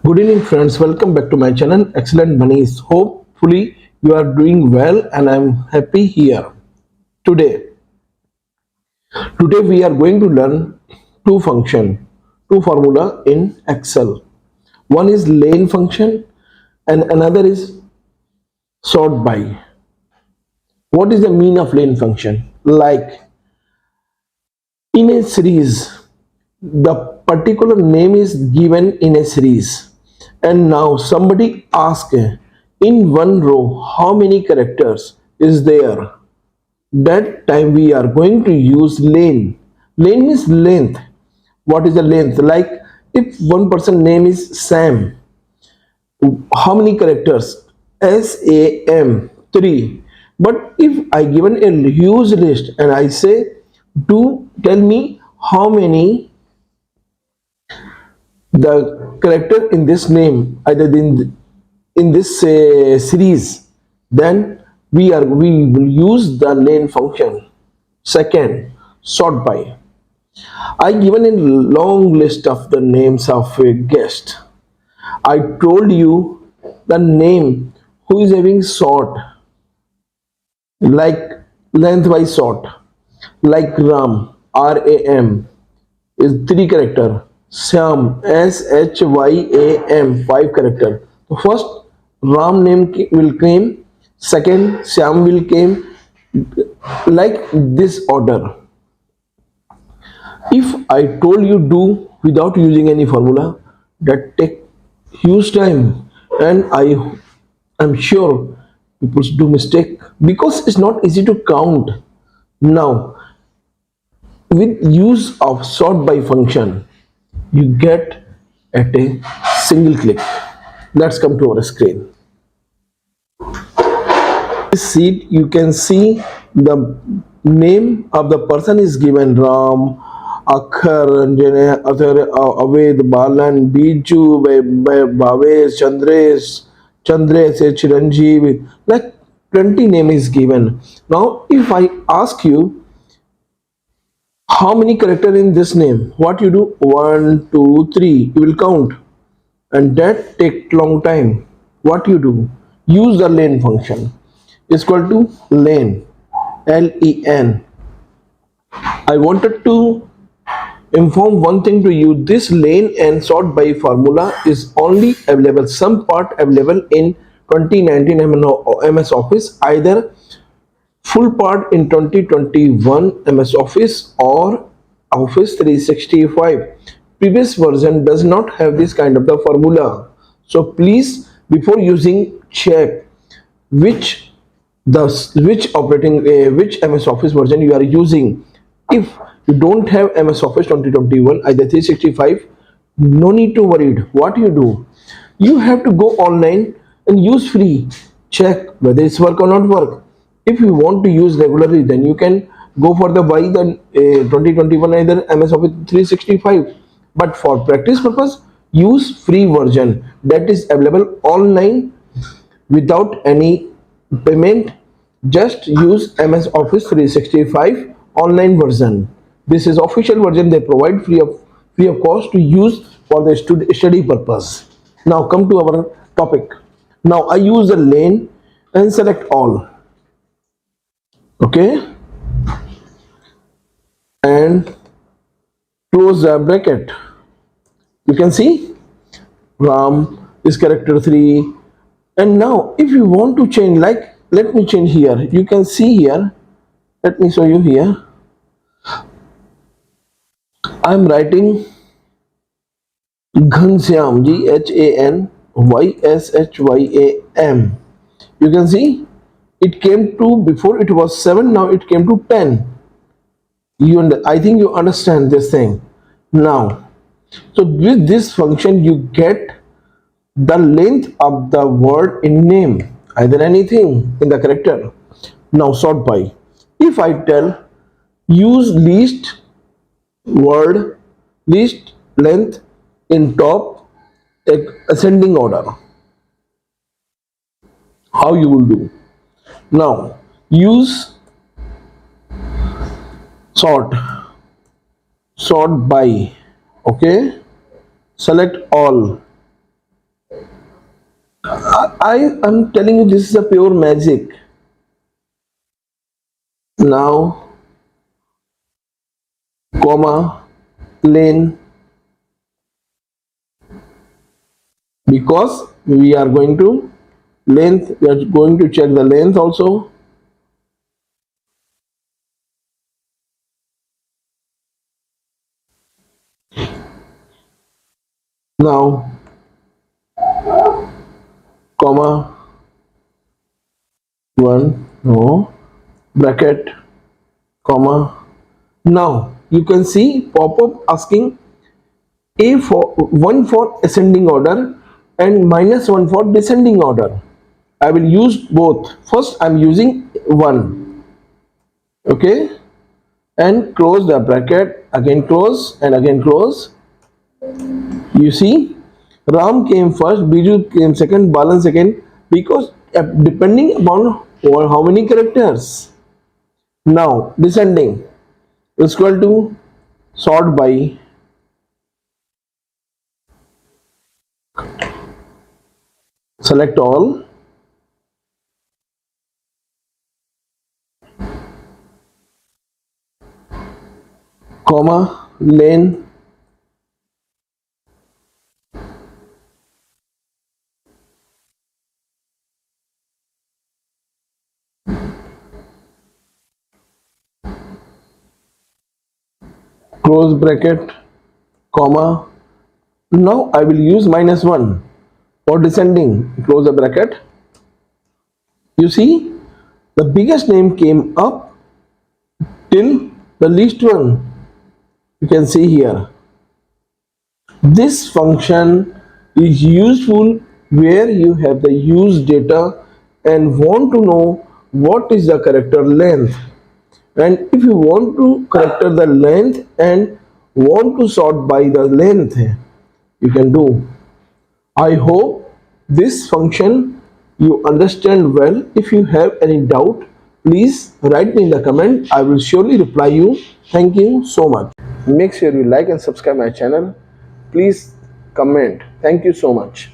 Good evening, friends. Welcome back to my channel. Excellent Manish. Hopefully, you are doing well, and I'm happy here today. Today, we are going to learn two formula in Excel. One is lane function, and another is sort by. What is the mean of lane function? Like in a series, the particular name is given in a series, and now somebody asks in one row how many characters is there. That time we are going to use lane means length. What is the length? Like if one person name is Sam, how many characters? Sam 3. But if I given a huge list and I say, do tell me how many the character in this name, either in this series, then we will use the lane function. Second, sort by. I given a long list of the names of a guest. I told you the name who is having sort, like lengthwise sort, like Ram, is 3 character. Syam, Shym, 5 character. So first Ram name will came, second Syam will came, like this order. If I told you do without using any formula, that take huge time, and I'm sure people do mistake because it's not easy to count. Now with use of sort by function, you get at a single click. Let's come to our screen. This sheet you can see the name of the person is given: Ram, Akhar, Anjane, Aved, Balan, Biju, Bhavesh, Chandresh, Chiranjeev. Like 20 name is given. Now if I ask you how many character in this name, what you do? 1, 2, 3. You will count, and that take long time. What you do? Use the lane function. Is equal to lane, len. I wanted to inform one thing to you. This lane and sort by formula is only available, some part available in 2019 MS Office, either full part in 2021 MS Office or Office 365. Previous version does not have this kind of the formula. So please, before using, check which the which MS Office version you are using. If you don't have MS Office 2021, either 365, no need to worry. What you do? You have to go online and use free. Check whether it's work or not work. If you want to use regularly, then you can go for the buy the 2021 either MS Office 365. But for practice purpose, use free version that is available online without any payment. Just use MS Office 365 online version. This is official version they provide free of cost to use for the study purpose. Now come to our topic. Now I use the lane and select all. Okay, and close the bracket. You can see Ram is character 3. And now if you want to change, like let me change here. You can see here, let me show you here. I'm writing Ghansyam, Ghansyam. You can see it came to, before it was 7, now it came to 10. I think you understand this thing now. So with this function you get the length of the word in name, either anything in the character. Now sort by. If I tell use least word, least length in top ascending order, how you will do? Now use sort by. Okay, select all. I am telling you, this is a pure magic. Now, comma, lane, because we are going to length, we are going to check the length also. Now, comma, one, no, bracket, comma. Now you can see pop-up asking a for one for ascending order and minus one for descending order. I will use both. First I'm using one, okay, and close the bracket, again close and again close. You see, Ram came first, Biju came second, Balan second, because depending upon how many characters. Now descending is equal to sort by, select all, comma, lane, close bracket, comma. Now I will use minus 1 for descending, close the bracket. You see, the biggest name came up till the least one. You can see here. This function is useful where you have the use data and want to know what is the character length. And if you want to character the length and want to sort by the length, you can do. I hope this function you understand well. If you have any doubt, please write me in the comment. I will surely reply you. Thank you so much. Make sure you like and subscribe my channel. Please comment. Thank you so much.